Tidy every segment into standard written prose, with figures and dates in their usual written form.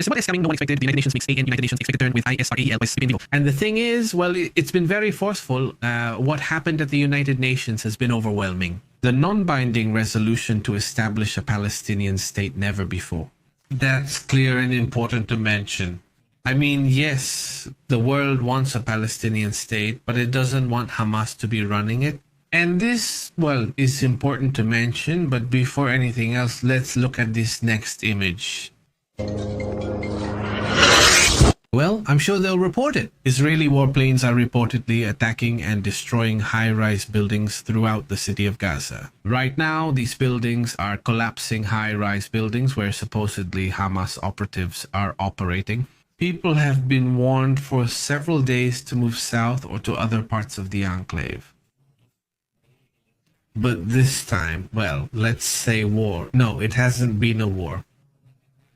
Despite this coming, no one expected the United Nations makes a United Nations expected turn with ISRAEL with PPenVivo. And the thing is, well, it's been very forceful. What happened at the United Nations has been overwhelming. The non-binding resolution to establish a Palestinian state never before. That's clear and important to mention. I mean, yes, the world wants a Palestinian state, but it doesn't want Hamas to be running it. And this, well, is important to mention, but before anything else, let's look at this next image. Well, I'm sure they'll report it. Israeli warplanes are reportedly attacking and destroying high-rise buildings throughout the city of Gaza. Right now, these buildings are collapsing high-rise buildings where supposedly Hamas operatives are operating. People have been warned for several days to move south or to other parts of the enclave. But this time, well, let's say war. No, it hasn't been a war.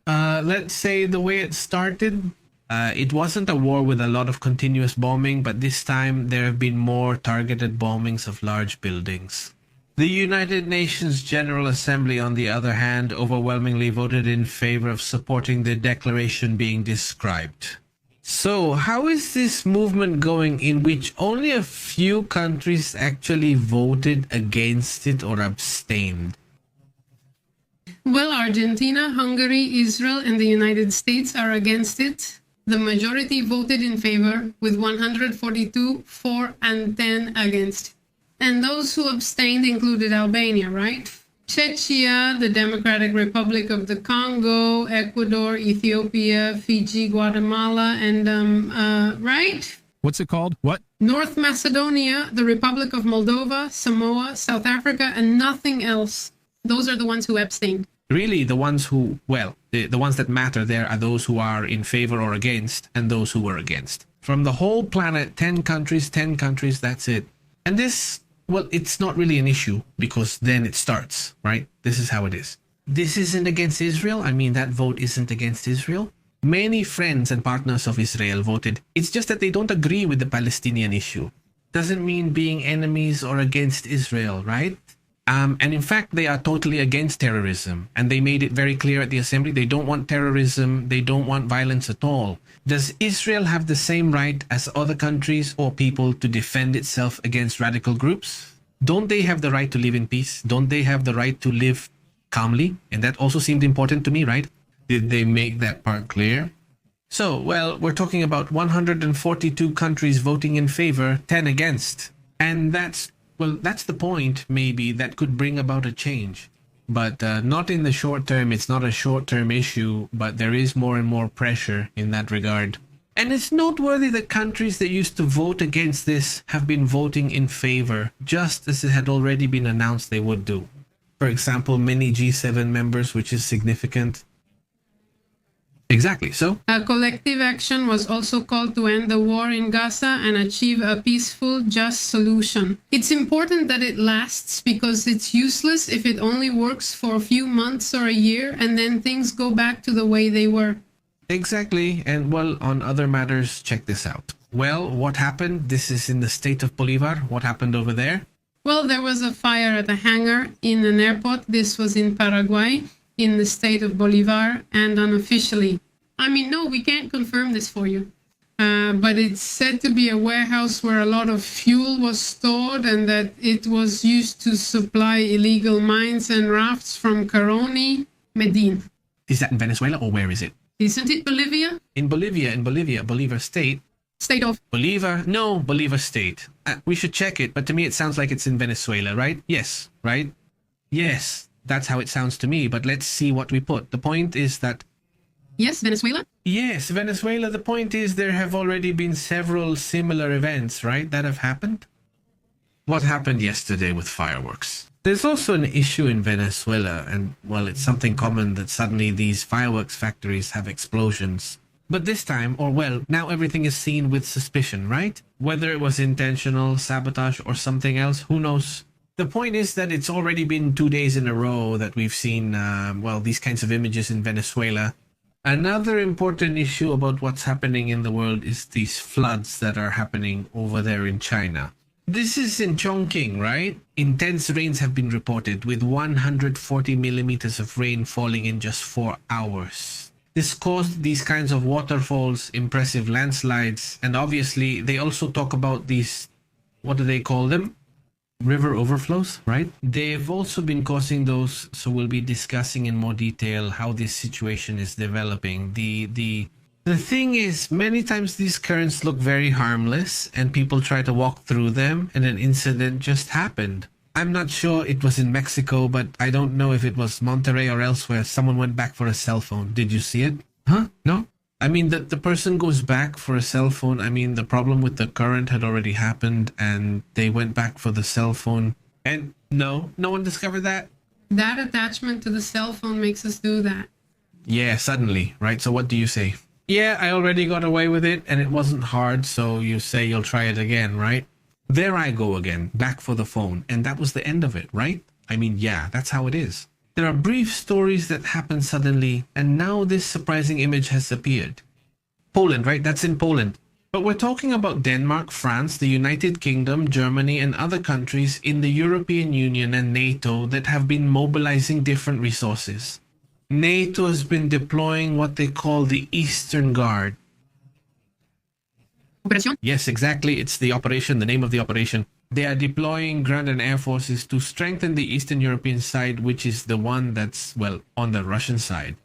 Let's say the way it started, it wasn't a war with a lot of continuous bombing, but this time there have been more targeted bombings of large buildings. The United Nations General Assembly, on the other hand, overwhelmingly voted in favor of supporting the declaration being described. So, how is this movement going in which only a few countries actually voted against it or abstained? Well, Argentina, Hungary, Israel, and the United States are against it. The majority voted in favor, with 142 for and 10 against. And those who abstained included Albania, right? Czechia, the Democratic Republic of the Congo, Ecuador, Ethiopia, Fiji, Guatemala, and, right? What's it called? What? North Macedonia, the Republic of Moldova, Samoa, South Africa, and nothing else. Those are the ones who abstained. Really, the ones who, well, the ones that matter there are those who are in favor or against, and those who were against. From the whole planet, 10 countries, that's it. And this, well, it's not really an issue, because then it starts, right? This is how it is. This isn't against Israel. I mean, that vote isn't against Israel. Many friends and partners of Israel voted. It's just that they don't agree with the Palestinian issue. Doesn't mean being enemies or against Israel, right? And in fact, they are totally against terrorism. And they made it very clear at the assembly, they don't want terrorism, they don't want violence at all. Does Israel have the same right as other countries or people to defend itself against radical groups? Don't they have the right to live in peace? Don't they have the right to live calmly? And that also seemed important to me, right? Did they make that part clear? So, well, we're talking about 142 countries voting in favor, 10 against. And that's the point, maybe, that could bring about a change. But not in the short term. It's not a short-term issue, but there is more and more pressure in that regard. And it's noteworthy that countries that used to vote against this have been voting in favor, just as it had already been announced they would do. For example, many G7 members, which is significant. Exactly, so? A collective action was also called to end the war in Gaza and achieve a peaceful, just solution. It's important that it lasts because it's useless if it only works for a few months or a year and then things go back to the way they were. Exactly, and well, on other matters, check this out. Well, what happened? This is in the state of Bolivar. What happened over there? Well, there was a fire at a hangar in an airport. This was in Paraguay, in the state of Bolivar, and unofficially. I mean, no, we can't confirm this for you. But it's said to be a warehouse where a lot of fuel was stored and that it was used to supply illegal mines and rafts from Caroni, Medellin. Is that in Venezuela or where is it? Isn't it Bolivia? In Bolivia, Bolivar State. State of? Bolivar? No, Bolivar State. We should check it, but to me it sounds like it's in Venezuela, right? Yes, right? Yes, that's how it sounds to me, but let's see what we put. The point is that... Yes, Venezuela? Yes, Venezuela. The point is there have already been several similar events, right, that have happened? What happened yesterday with fireworks? There's also an issue in Venezuela, and, well, it's something common that suddenly these fireworks factories have explosions. But this time, or well, now everything is seen with suspicion, right? Whether it was intentional, sabotage, or something else, who knows? The point is that it's already been 2 days in a row that we've seen, well, these kinds of images in Venezuela. Another important issue about what's happening in the world is these floods that are happening over there in China. This is in Chongqing, right? Intense rains have been reported with 140 millimeters of rain falling in just 4 hours. This caused these kinds of waterfalls, impressive landslides, and obviously they also talk about these, what do they call them? River overflows, right? They've also been causing those, so we'll be discussing in more detail how this situation is developing. The thing is, many times these currents look very harmless and people try to walk through them and an incident just happened. I'm not sure it was in Mexico, but I don't know if it was Monterrey or elsewhere. Someone went back for a cell phone. Did you see it? Huh? No? I mean, the person goes back for a cell phone. I mean, the problem with the current had already happened and they went back for the cell phone. And no one discovered that? That attachment to the cell phone makes us do that. Yeah, suddenly, right? So what do you say? Yeah, I already got away with it and it wasn't hard, so you say you'll try it again, right? There I go again, back for the phone. And that was the end of it, right? I mean, yeah, that's how it is. There are brief stories that happen suddenly, and now this surprising image has appeared. Poland, right? That's in Poland. But we're talking about Denmark, France, the United Kingdom, Germany, and other countries in the European Union and NATO that have been mobilizing different resources. NATO has been deploying what they call the Eastern Guard. Operation? Yes, exactly. It's the operation, the name of the operation. They are deploying ground and air forces to strengthen the Eastern European side, which is the one that's, well, on the Russian side.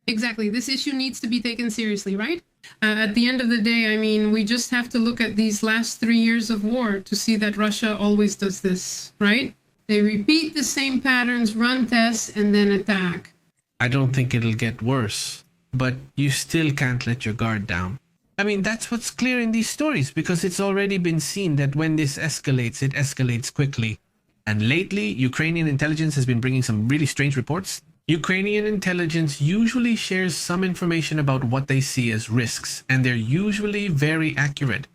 Exactly. This issue needs to be taken seriously, right? At the end of the day, I mean, we just have to look at these last 3 years of war to see that Russia always does this, right? They repeat the same patterns, run tests, and then attack. I don't think it'll get worse, but you still can't let your guard down. I mean, that's what's clear in these stories, because it's already been seen that when this escalates, it escalates quickly. And lately, Ukrainian intelligence has been bringing some really strange reports. Ukrainian intelligence usually shares some information about what they see as risks, and they're usually very accurate.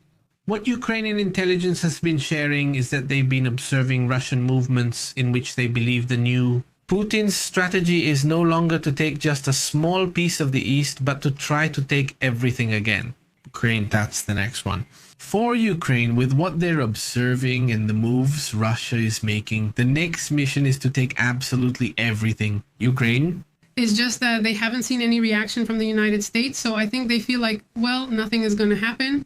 What Ukrainian intelligence has been sharing is that they've been observing Russian movements in which they believe the new Putin's strategy is no longer to take just a small piece of the East, but to try to take everything again. Ukraine, that's the next one. For Ukraine, with what they're observing and the moves Russia is making, the next mission is to take absolutely everything. Ukraine? It's just that they haven't seen any reaction from the United States, so I think they feel like, well, nothing is going to happen.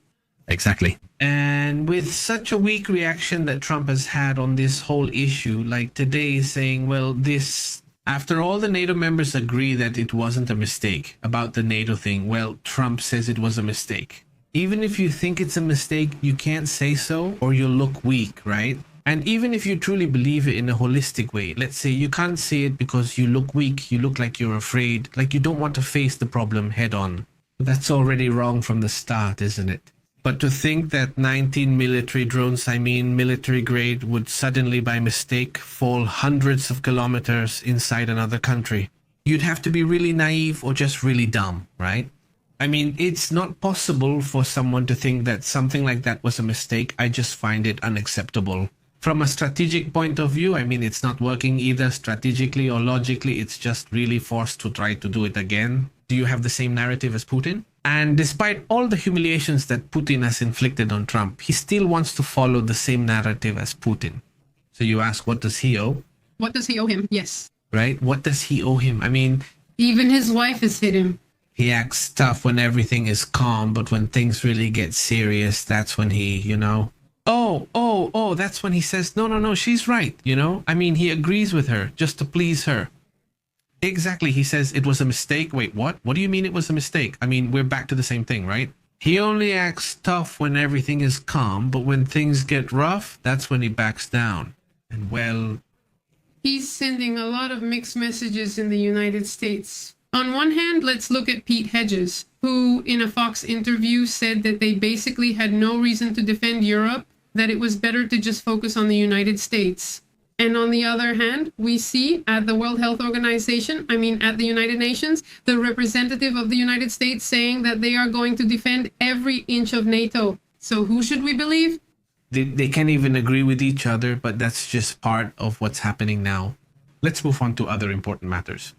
Exactly. And with such a weak reaction that Trump has had on this whole issue, like today saying, well, this... After all the NATO members agree that it wasn't a mistake about the NATO thing, well, Trump says it was a mistake. Even if you think it's a mistake, you can't say so or you'll look weak, right? And even if you truly believe it in a holistic way, let's say you can't say it because you look weak, you look like you're afraid, like you don't want to face the problem head on. That's already wrong from the start, isn't it? But to think that 19 military drones, I mean military grade, would suddenly by mistake fall hundreds of kilometers inside another country, you'd have to be really naive or just really dumb, right? I mean, it's not possible for someone to think that something like that was a mistake. I just find it unacceptable. From a strategic point of view, I mean, it's not working either strategically or logically. It's just really forced to try to do it again. Do you have the same narrative as Putin? And despite all the humiliations that Putin has inflicted on Trump, he still wants to follow the same narrative as Putin. So you ask, what does he owe? What does he owe him? Yes. Right? What does he owe him? I mean... Even his wife has hit him. He acts tough when everything is calm, but when things really get serious, that's when he, you know... Oh, that's when he says, no, she's right, you know? I mean, he agrees with her just to please her. Exactly, he says it was a mistake. Wait, what? What do you mean it was a mistake? I mean, we're back to the same thing, right? He only acts tough when everything is calm, but when things get rough, that's when he backs down. And well... He's sending a lot of mixed messages in the United States. On one hand, let's look at Pete Hedges, who in a Fox interview said that they basically had no reason to defend Europe, that it was better to just focus on the United States. And on the other hand, we see at the World Health Organization, at the United Nations, the representative of the United States saying that they are going to defend every inch of NATO. So who should we believe? They can't even agree with each other, but that's just part of what's happening now. Let's move on to other important matters.